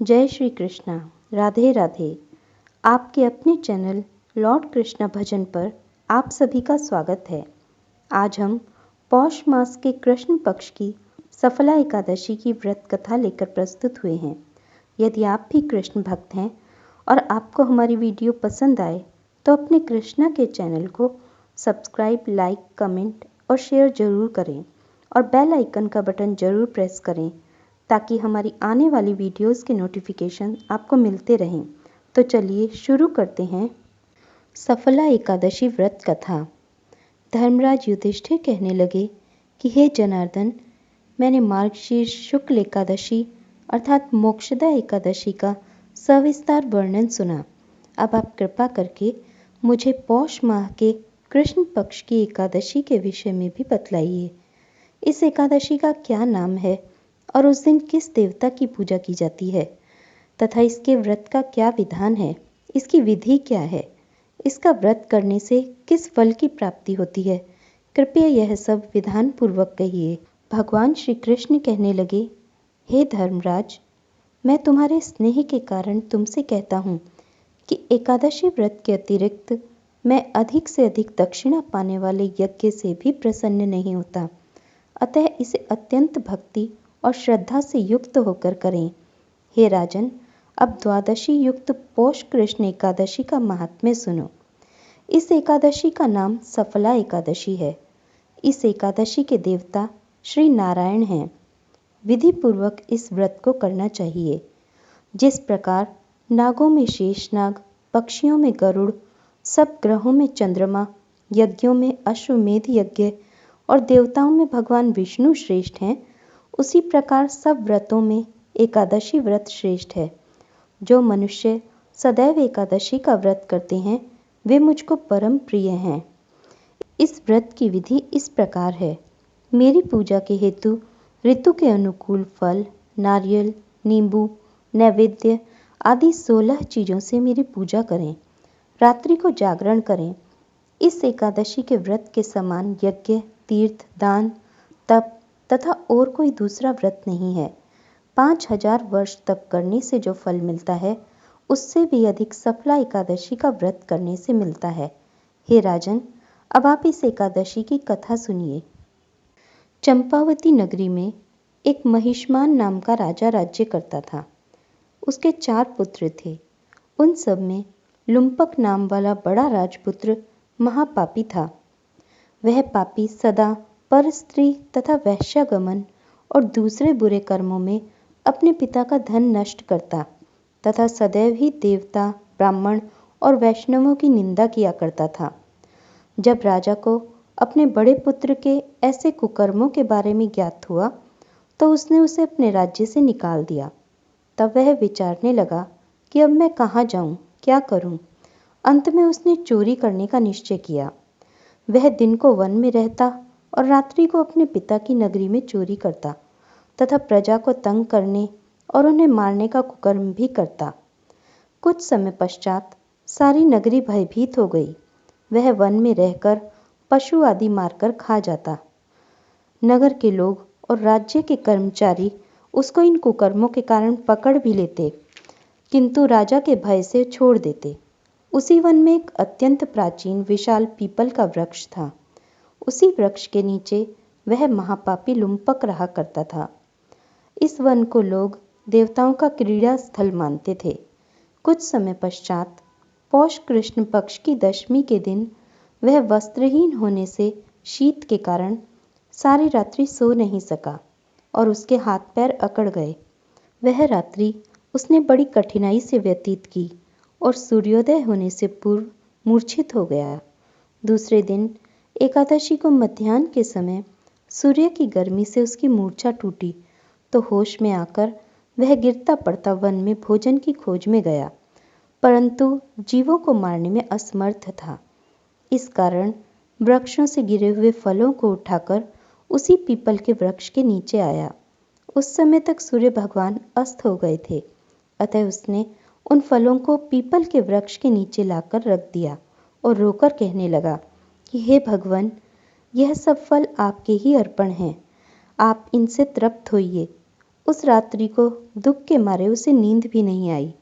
जय श्री कृष्णा। राधे राधे। आपके अपने चैनल लॉर्ड कृष्णा भजन पर आप सभी का स्वागत है। आज हम पौष मास के कृष्ण पक्ष की सफला एकादशी की व्रत कथा लेकर प्रस्तुत हुए हैं। यदि आप भी कृष्ण भक्त हैं और आपको हमारी वीडियो पसंद आए तो अपने कृष्णा के चैनल को सब्सक्राइब, लाइक, कमेंट और शेयर जरूर करें और बेल आइकन का बटन जरूर प्रेस करें ताकि हमारी आने वाली वीडियोस के नोटिफिकेशन आपको मिलते रहें। तो चलिए शुरू करते हैं। सफला एकादशी व्रत कथा। धर्मराज युधिष्ठिर कहने लगे कि हे जनार्दन, मैंने मार्गशीर्ष शुक्ल एकादशी अर्थात मोक्षदा एकादशी का सविस्तार वर्णन सुना। अब आप कृपा करके मुझे पौष माह के कृष्ण पक्ष की एकादशी के विषय में भी बतलाइए। इस एकादशी का क्या नाम है और उस दिन किस देवता की पूजा की जाती है तथा इसके व्रत का क्या विधान है, इसकी विधि क्या है, इसका व्रत करने से किस फल की प्राप्ति होती है, कृपया यह सब विधान पूर्वक कहिए। भगवान श्री कृष्ण कहने लगे, हे धर्मराज, मैं तुम्हारे स्नेह के कारण तुमसे कहता हूँ कि एकादशी व्रत के अतिरिक्त मैं अधिक से अधिक दक्षिणा पाने वाले यज्ञ से भी प्रसन्न नहीं होता। अतः इसे अत्यंत भक्ति और श्रद्धा से युक्त होकर करें। हे राजन, अब द्वादशी युक्त पौष कृष्ण एकादशी का महात्म्य सुनो। इस एकादशी का नाम सफला एकादशी है। इस एकादशी के देवता श्री नारायण हैं। विधि पूर्वक इस व्रत को करना चाहिए। जिस प्रकार नागों में शेषनाग, पक्षियों में गरुड़, सब ग्रहों में चंद्रमा, यज्ञों में अश्वमेध यज्ञ और देवताओं में भगवान विष्णु श्रेष्ठ हैं, उसी प्रकार सब व्रतों में एकादशी व्रत श्रेष्ठ है। जो मनुष्य सदैव एकादशी का व्रत करते हैं वे मुझको परम प्रिय हैं। इस व्रत की विधि इस प्रकार है। मेरी पूजा के हेतु ऋतु के अनुकूल फल, नारियल, नींबू, नैवेद्य आदि 16 चीज़ों से मेरी पूजा करें। रात्रि को जागरण करें। इस एकादशी के व्रत के समान यज्ञ, तीर्थ, दान, तप तथा और कोई दूसरा व्रत नहीं है। 5000 वर्ष तप करने से जो फल मिलता है उससे भी अधिक सफला एकादशी का व्रत करने से मिलता है। हे राजन, अब आप इस एकादशी की कथा सुनिए। चंपावती नगरी में एक महिष्मान नाम का राजा राज्य करता था। उसके 4 पुत्र थे। उन सब में लुम्पक नाम वाला बड़ा राजपुत्र महापापी था। वह पापी सदा पर स्त्री तथा वैश्यागमन और दूसरे बुरे कर्मों में अपने पिता का धन नष्ट करता तथा सदैव ही देवता, ब्राह्मण और वैष्णवों की निंदा किया करता था। जब राजा को अपने बड़े पुत्र के ऐसे कुकर्मों के बारे में ज्ञात हुआ तो उसने उसे अपने राज्य से निकाल दिया। तब वह विचारने लगा कि अब मैं कहाँ जाऊँ, क्या करूँ। अंत में उसने चोरी करने का निश्चय किया। वह दिन को वन में रहता और रात्रि को अपने पिता की नगरी में चोरी करता तथा प्रजा को तंग करने और उन्हें मारने का कुकर्म भी करता। कुछ समय पश्चात सारी नगरी भयभीत हो गई। वह वन में रहकर पशु आदि मारकर खा जाता। नगर के लोग और राज्य के कर्मचारी उसको इन कुकर्मों के कारण पकड़ भी लेते, किंतु राजा के भय से छोड़ देते। उसी वन में एक अत्यंत प्राचीन विशाल पीपल का वृक्ष था। उसी वृक्ष के नीचे वह महापापी लुम्पक रहा करता था। इस वन को लोग देवताओं का क्रीड़ा स्थल मानते थे। कुछ समय पश्चात पौष कृष्ण पक्ष की दशमी के दिन वह वस्त्रहीन होने से शीत के कारण सारी रात्रि सो नहीं सका और उसके हाथ पैर अकड़ गए। वह रात्रि उसने बड़ी कठिनाई से व्यतीत की और सूर्योदय होने से पूर्व मूर्छित हो गया। दूसरे दिन एकादशी को मध्याह्न के समय सूर्य की गर्मी से उसकी मूर्छा टूटी तो होश में आकर वह गिरता पड़ता वन में भोजन की खोज में गया, परंतु जीवों को मारने में असमर्थ था। इस कारण वृक्षों से गिरे हुए फलों को उठाकर उसी पीपल के वृक्ष के नीचे आया। उस समय तक सूर्य भगवान अस्त हो गए थे, अतः उसने उन फलों को पीपल के वृक्ष के नीचे लाकर रख दिया और रोकर कहने लगा कि हे भगवान, यह सब फल आपके ही अर्पण हैं। आप इनसे तृप्त होइए। उस रात्रि को दुख के मारे उसे नींद भी नहीं आई।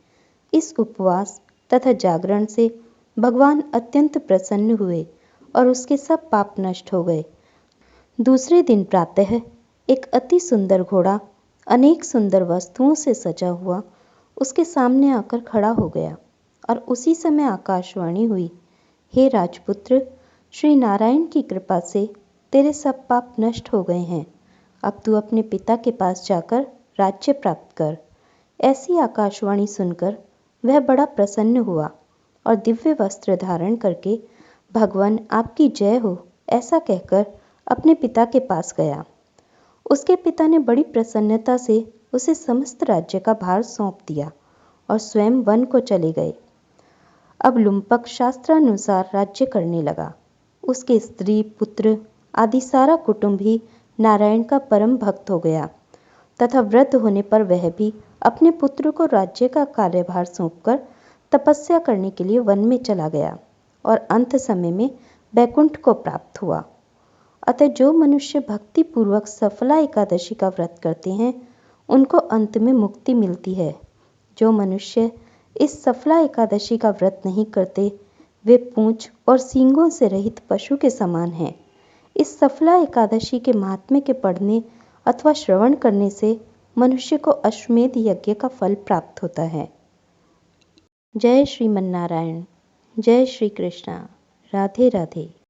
इस उपवास तथा जागरण से भगवान अत्यंत प्रसन्न हुए और उसके सब पाप नष्ट हो गए। दूसरे दिन प्रातः एक अति सुंदर घोड़ा अनेक सुंदर वस्तुओं से सजा हुआ उसके सामने आकर खड़ा हो गया और उसी समय आकाशवाणी हुई, हे राजपुत्र, श्री नारायण की कृपा से तेरे सब पाप नष्ट हो गए हैं। अब तू अपने पिता के पास जाकर राज्य प्राप्त कर। ऐसी आकाशवाणी सुनकर वह बड़ा प्रसन्न हुआ और दिव्य वस्त्र धारण करके भगवान आपकी जय हो ऐसा कहकर अपने पिता के पास गया। उसके पिता ने बड़ी प्रसन्नता से उसे समस्त राज्य का भार सौंप दिया और स्वयं वन को चले गए। अब लुम्पक शास्त्रानुसार राज्य करने लगा। उसके स्त्री पुत्र आदि सारा कुटुंब ही नारायण का परम भक्त हो गया तथा वृद्ध होने पर वह भी अपने पुत्र को राज्य का कार्यभार सौंपकर तपस्या करने के लिए वन में चला गया और अंत समय में बैकुंठ को प्राप्त हुआ। अतः जो मनुष्य भक्ति पूर्वक सफला एकादशी का व्रत करते हैं उनको अंत में मुक्ति मिलती है। जो मनुष्य इस सफला एकादशी का व्रत नहीं करते वे पूंछ और सींगों से रहित पशु के समान हैं। इस सफला एकादशी के महात्म्य के पढ़ने अथवा श्रवण करने से मनुष्य को अश्वमेध यज्ञ का फल प्राप्त होता है। जय श्रीमन्नारायण। जय श्री कृष्णा। राधे राधे।